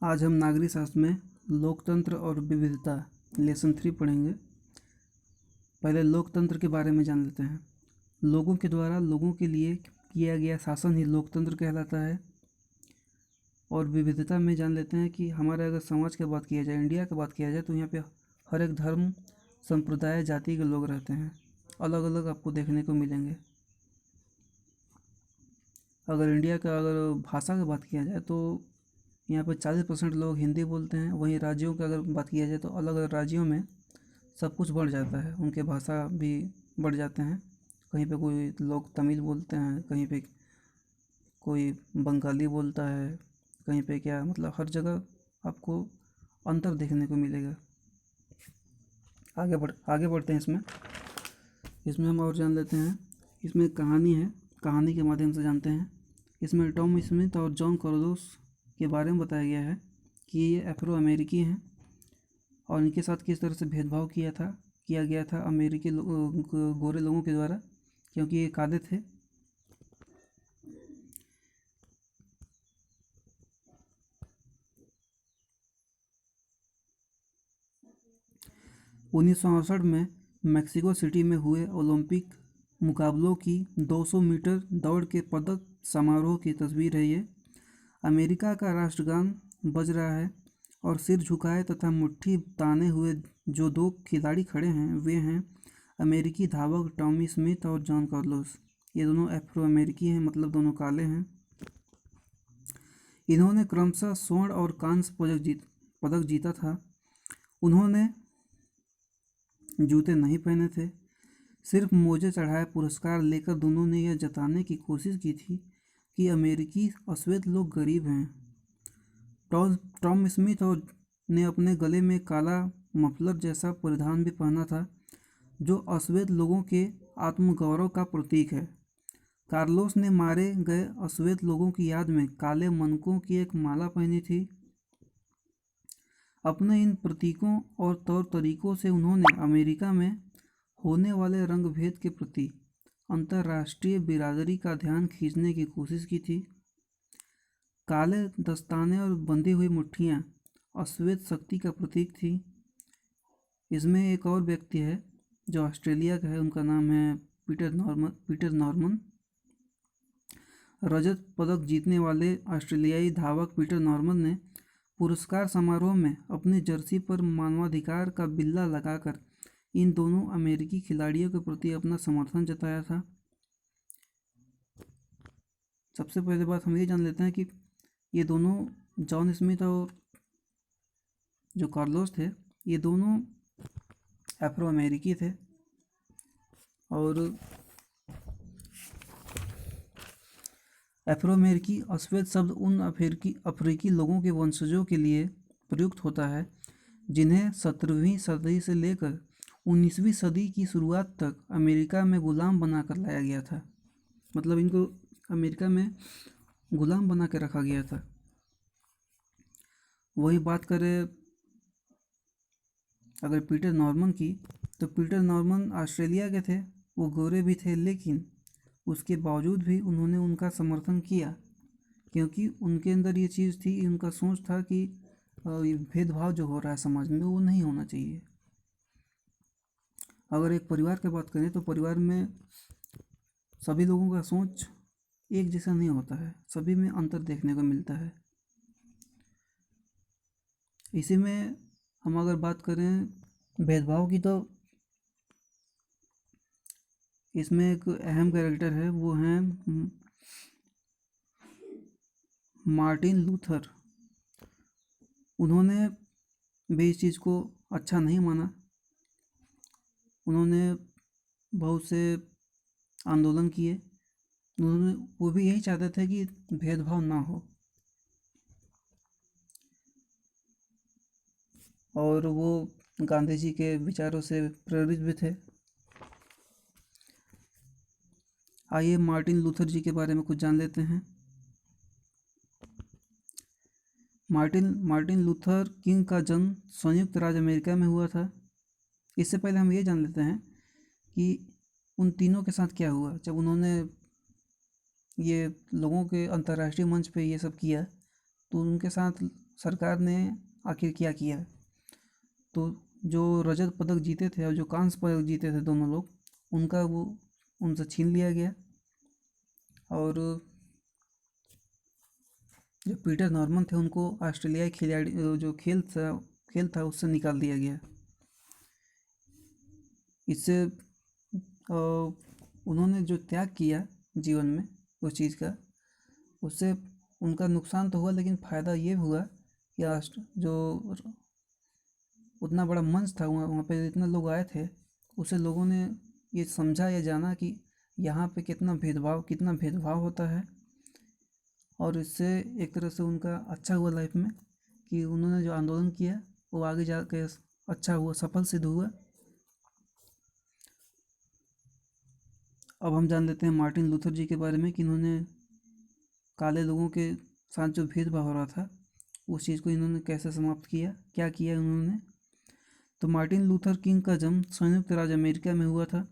आज हम नागरिक शास्त्र में लोकतंत्र और विविधता लेसन 3 पढ़ेंगे। पहले लोकतंत्र के बारे में जान लेते हैं। लोगों के द्वारा लोगों के लिए किया गया शासन ही लोकतंत्र कहलाता है। और विविधता में जान लेते हैं कि हमारे अगर समाज की बात किया जाए, इंडिया की बात किया जाए, तो यहाँ पे हर एक धर्म, संप्रदाय, जाति के लोग रहते हैं। अलग अलग आपको देखने को मिलेंगे। अगर इंडिया का भाषा की बात किया जाए तो यहाँ पर 40% लोग हिंदी बोलते हैं। वहीं राज्यों की अगर बात किया जाए तो अलग अलग राज्यों में सब कुछ बढ़ जाता है, उनके भाषा भी बढ़ जाते हैं। कहीं पे कोई लोग तमिल बोलते हैं, कहीं पे कोई बंगाली बोलता है, कहीं पे क्या, मतलब हर जगह आपको अंतर देखने को मिलेगा। आगे बढ़ते हैं। इसमें हम और जान लेते हैं। इसमें कहानी है, कहानी के माध्यम से जानते हैं। इसमें टॉम स्मिथ और जॉन कार्लोस के बारे में बताया गया है कि ये अफ्रो अमेरिकी हैं और इनके साथ किस तरह से भेदभाव किया गया था अमेरिकी गोरे लोगों के द्वारा, क्योंकि ये काले थे। उन्नीस में मैक्सिको सिटी में हुए ओलंपिक मुकाबलों की 200 मीटर दौड़ के पदक समारोह की तस्वीर है ये। अमेरिका का राष्ट्रगान बज रहा है और सिर झुकाए तथा मुट्ठी ताने हुए जो 2 खिलाड़ी खड़े हैं वे हैं अमेरिकी धावक टॉमी स्मिथ और जॉन कार्लोस। ये दोनों अफ्रो अमेरिकी हैं, मतलब दोनों काले हैं। इन्होंने क्रमशः स्वर्ण और कांस्य पदक जीता था। उन्होंने जूते नहीं पहने थे, सिर्फ मोजे चढ़ाए पुरस्कार लेकर दोनों ने यह जताने की कोशिश की थी कि अमेरिकी अश्वेत लोग गरीब हैं। टॉम स्मिथ ने अपने गले में काला मफलर जैसा परिधान भी पहना था जो अश्वेत लोगों के आत्मगौरव का प्रतीक है। कार्लोस ने मारे गए अश्वेत लोगों की याद में काले मनकों की एक माला पहनी थी। अपने इन प्रतीकों और तौर तरीकों से उन्होंने अमेरिका में होने वाले रंग भेद के प्रति अंतर्राष्ट्रीय बिरादरी का ध्यान खींचने की कोशिश की थी। काले दस्ताने और बंधी हुई मुट्ठियाँ अश्वेत शक्ति का प्रतीक थी। इसमें एक और व्यक्ति है जो ऑस्ट्रेलिया का है, उनका नाम है पीटर नॉर्मन। रजत पदक जीतने वाले ऑस्ट्रेलियाई धावक पीटर नॉर्मन ने पुरस्कार समारोह में अपनी जर्सी पर मानवाधिकार का बिल्ला लगाकर इन दोनों अमेरिकी खिलाड़ियों के प्रति अपना समर्थन जताया था। सबसे पहले बात हम ये जान लेते हैं कि ये दोनों जॉन स्मिथ और जो कार्लोस थे, ये दोनों अफ्रो अमेरिकी थे। और अफ्रो अमेरिकी अश्वेत शब्द उन अफ्रीकी लोगों के वंशजों के लिए प्रयुक्त होता है जिन्हें 17वीं सदी से लेकर 19वीं सदी की शुरुआत तक अमेरिका में गुलाम बनाकर लाया गया था। मतलब इनको अमेरिका में गुलाम बना के रखा गया था। वही बात करें अगर पीटर नॉर्मन की, तो पीटर नॉर्मन ऑस्ट्रेलिया के थे, वो गोरे भी थे, लेकिन उसके बावजूद भी उन्होंने उनका समर्थन किया क्योंकि उनके अंदर ये चीज़ थी, उनका सोच था कि भेदभाव जो हो रहा है समाज में वो नहीं होना चाहिए। अगर एक परिवार की बात करें तो परिवार में सभी लोगों का सोच एक जैसा नहीं होता है, सभी में अंतर देखने को मिलता है। इसी में हम अगर बात करें भेदभाव की, तो इसमें एक अहम कैरेक्टर है, वो हैं मार्टिन लूथर। उन्होंने भी इस चीज़ को अच्छा नहीं माना। उन्होंने बहुत से आंदोलन किए। वो भी यही चाहते थे कि भेदभाव ना हो, और वो गांधी जी के विचारों से प्रेरित भी थे। आइए मार्टिन लूथर जी के बारे में कुछ जान लेते हैं। मार्टिन लूथर किंग का जन्म संयुक्त राज्य अमेरिका में हुआ था। इससे पहले हम ये जान लेते हैं कि उन तीनों के साथ क्या हुआ जब उन्होंने ये लोगों के अंतर्राष्ट्रीय मंच पे ये सब किया। तो उनके साथ सरकार ने आखिर क्या किया। तो जो रजत पदक जीते थे और जो कांस्य पदक जीते थे दोनों लोग, उनका वो उनसे छीन लिया गया। और जो पीटर नॉर्मन थे उनको ऑस्ट्रेलियाई खिलाड़ी जो खेल था उससे निकाल दिया गया। इससे उन्होंने जो त्याग किया जीवन में उस चीज़ का, उससे उनका नुकसान तो हुआ, लेकिन फ़ायदा ये हुआ कि जो उतना बड़ा मंच था, वहाँ पे इतने लोग आए थे, उससे लोगों ने ये समझा या जाना कि यहाँ पे कितना भेदभाव होता है। और इससे एक तरह से उनका अच्छा हुआ लाइफ में कि उन्होंने जो आंदोलन किया वो आगे जाके अच्छा हुआ, सफल सिद्ध हुआ। अब हम जान लेते हैं मार्टिन लूथर जी के बारे में कि इन्होंने काले लोगों के साथ जो भेदभाव हो रहा था उस चीज़ को इन्होंने कैसे समाप्त किया, क्या किया उन्होंने। तो मार्टिन लूथर किंग का जन्म संयुक्त राज्य अमेरिका में हुआ था।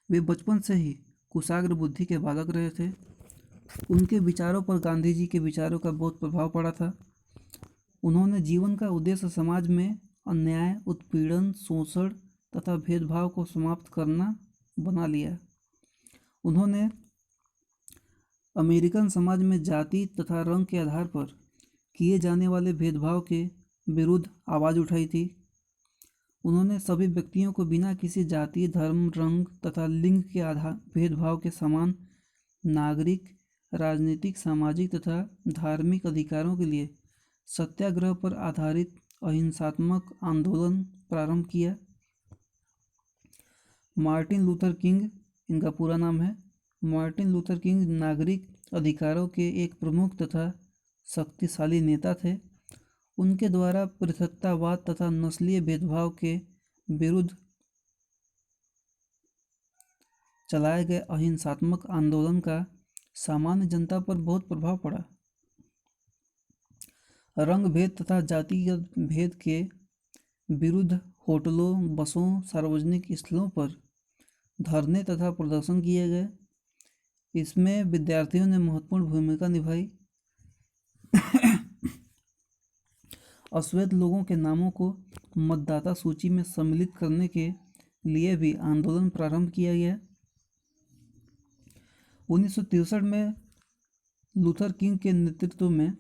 वे बचपन से ही कुशाग्र बुद्धि के बालक रहे थे। उनके विचारों पर गांधी जी के विचारों का बहुत प्रभाव पड़ा था। उन्होंने जीवन का उद्देश्य समाज में अन्याय, उत्पीड़न, शोषण तथा भेदभाव को समाप्त करना बना लिया। उन्होंने अमेरिकन समाज में जाति तथा रंग के आधार पर किए जाने वाले भेदभाव के विरुद्ध आवाज़ उठाई थी। उन्होंने सभी व्यक्तियों को बिना किसी जाति, धर्म, रंग तथा लिंग के आधार भेदभाव के समान नागरिक, राजनीतिक, सामाजिक तथा धार्मिक अधिकारों के लिए सत्याग्रह पर आधारित अहिंसात्मक आंदोलन प्रारंभ किया। मार्टिन लूथर किंग इनका पूरा नाम है। मार्टिन लूथर किंग नागरिक अधिकारों के एक प्रमुख तथा शक्तिशाली नेता थे। उनके द्वारा पृथकतावाद तथा नस्लीय भेदभाव के विरुद्ध चलाए गए अहिंसात्मक आंदोलन का सामान्य जनता पर बहुत प्रभाव पड़ा। रंग भेद तथा जातिगत भेद के विरुद्ध होटलों, बसों, सार्वजनिक स्थलों पर धरने तथा प्रदर्शन किए गए। इसमें विद्यार्थियों ने महत्वपूर्ण भूमिका निभाई। अश्वेत लोगों के नामों को मतदाता सूची में सम्मिलित करने के लिए भी आंदोलन प्रारंभ किया गया। 1963 में लूथर किंग के नेतृत्व में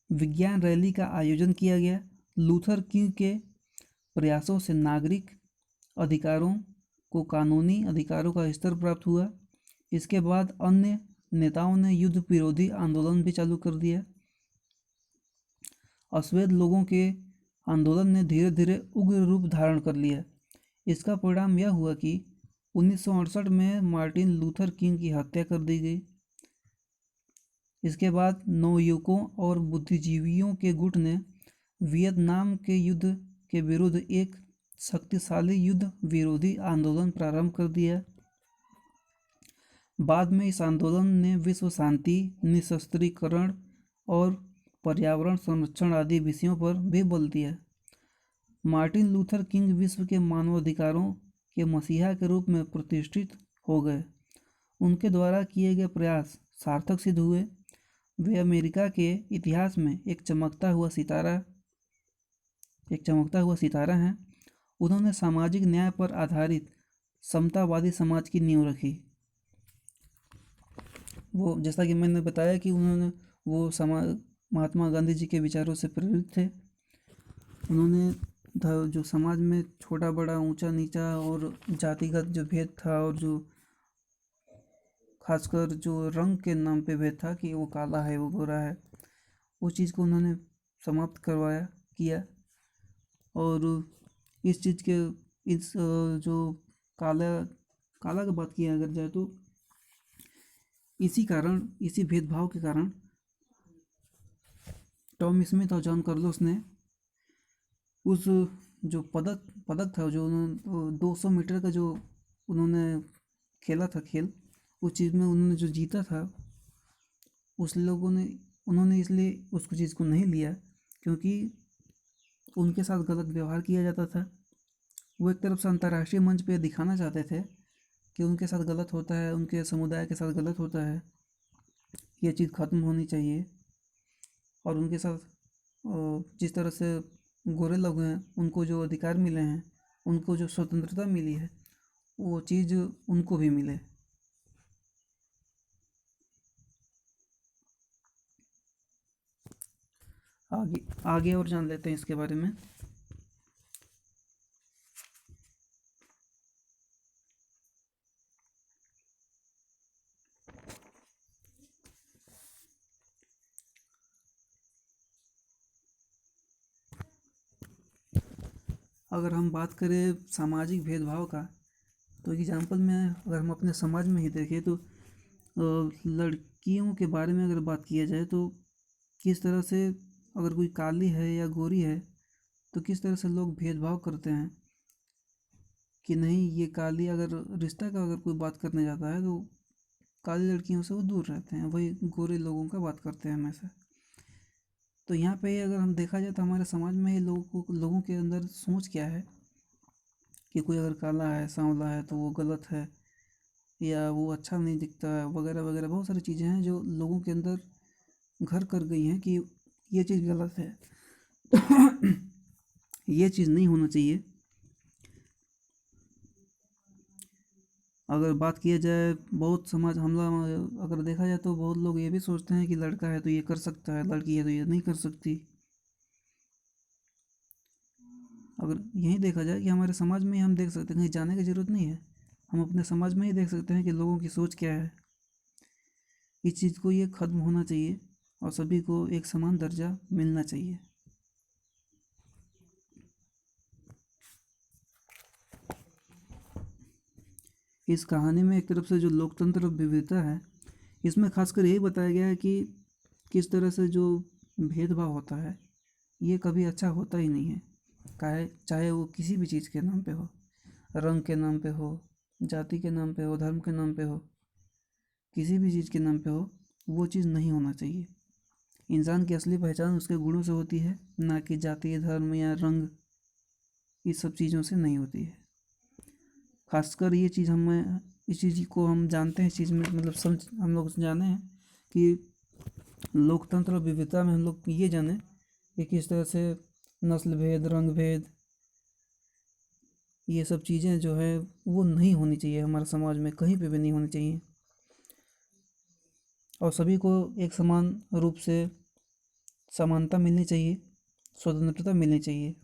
विज्ञान रैली का आयोजन किया गया। लूथर किंग के प्रयासों से नागरिक अधिकारों को कानूनी अधिकारों का स्तर प्राप्त हुआ। इसके बाद अन्य नेताओं ने युद्ध विरोधी आंदोलन भी चालू कर दिया। अश्वेत लोगों के आंदोलन ने धीरे धीरे उग्र रूप धारण कर लिया। इसका परिणाम यह हुआ कि 1968 में मार्टिन लूथर किंग की हत्या कर दी गई। इसके बाद नवयुवकों और बुद्धिजीवियों के गुट ने वियतनाम के युद्ध के विरुद्ध एक शक्तिशाली युद्ध विरोधी आंदोलन प्रारंभ कर दिया। बाद में इस आंदोलन ने विश्व शांति, निशस्त्रीकरण और पर्यावरण संरक्षण आदि विषयों पर भी बल दिया। मार्टिन लूथर किंग विश्व के मानवाधिकारों के मसीहा के रूप में प्रतिष्ठित हो गए। उनके द्वारा किए गए प्रयास सार्थक सिद्ध हुए। वे अमेरिका के इतिहास में एक चमकता हुआ सितारा हैं। उन्होंने सामाजिक न्याय पर आधारित समतावादी समाज की नींव रखी। वो जैसा कि मैंने बताया कि उन्होंने महात्मा गांधी जी के विचारों से प्रेरित थे। उन्होंने जो समाज में छोटा बड़ा, ऊंचा नीचा और जातिगत जो भेद था, और जो खासकर जो रंग के नाम पे भेद था कि वो काला है, वो गोरा है, उस चीज़ को उन्होंने समाप्त किया। और इस चीज़ के जो काला की बात किया अगर जाए तो इसी भेदभाव के कारण टॉम स्मिथ और जॉन कार्लोस ने उस जो पदक था, जो 200 मीटर का जो उन्होंने खेला था खेल, उस चीज़ में उन्होंने जो जीता था, उन्होंने इसलिए उस चीज़ को नहीं लिया क्योंकि उनके साथ गलत व्यवहार किया जाता था। वो एक तरफ से अंतर्राष्ट्रीय मंच पे दिखाना चाहते थे कि उनके साथ गलत होता है, उनके समुदाय के साथ गलत होता है, ये चीज़ ख़त्म होनी चाहिए। और उनके साथ जिस तरह से गोरे लोग हैं उनको जो अधिकार मिले हैं, उनको जो स्वतंत्रता मिली है, वो चीज़ उनको भी मिले। आगे आगे और जान लेते हैं इसके बारे में। अगर हम बात करें सामाजिक भेदभाव का, तो एग्जाम्पल में अगर हम अपने समाज में ही देखें तो लड़कियों के बारे में अगर बात किया जाए तो किस तरह से, अगर कोई काली है या गोरी है तो किस तरह से लोग भेदभाव करते हैं कि नहीं, ये काली, अगर रिश्ता का अगर कोई बात करने जाता है तो काली लड़कियों से वो दूर रहते हैं, वही गोरे लोगों का बात करते हैं हमेशा। तो यहाँ पे अगर हम देखा जाए तो हमारे समाज में ही लोगों के अंदर सोच क्या है कि कोई अगर काला है, सांवला है तो वो गलत है, या वो अच्छा नहीं दिखता है, वगैरह वगैरह बहुत सारी चीज़ें हैं जो लोगों के अंदर घर कर गई हैं कि ये चीज़ गलत है। ये चीज़ नहीं होना चाहिए। अगर बात किया जाए बहुत समाज हमला, अगर देखा जाए तो बहुत लोग ये भी सोचते हैं कि लड़का है तो ये कर सकता है, लड़की है तो ये नहीं कर सकती। अगर यही देखा जाए कि हमारे समाज में ही हम देख सकते हैं, कहीं जाने की ज़रूरत नहीं है, हम अपने समाज में ही देख सकते हैं कि लोगों की सोच क्या है। इस चीज़ को ये ख़त्म होना चाहिए और सभी को एक समान दर्जा मिलना चाहिए। इस कहानी में एक तरफ से जो लोकतंत्र और विविधता है, इसमें खासकर यही बताया गया है कि किस तरह से जो भेदभाव होता है ये कभी अच्छा होता ही नहीं है। चाहे वो किसी भी चीज़ के नाम पे हो, रंग के नाम पे हो, जाति के नाम पे हो, धर्म के नाम पे हो, किसी भी चीज़ के नाम पे हो, वो चीज़ नहीं होना चाहिए। इंसान की असली पहचान उसके गुणों से होती है, ना कि जाति, धर्म या रंग, इस सब चीज़ों से नहीं होती है। खासकर ये चीज़ हमें, इस चीज़ को हम जानते हैं, इस चीज़ में मतलब समझ हम लोग जाने हैं कि लोकतंत्र और विविधता में हम लोग ये जाने कि किस तरह से नस्ल भेद, रंग भेद, ये सब चीज़ें जो है वो नहीं होनी चाहिए, हमारे समाज में कहीं पे भी नहीं होनी चाहिए। और सभी को एक समान रूप से समानता मिलनी चाहिए, स्वतंत्रता मिलनी चाहिए।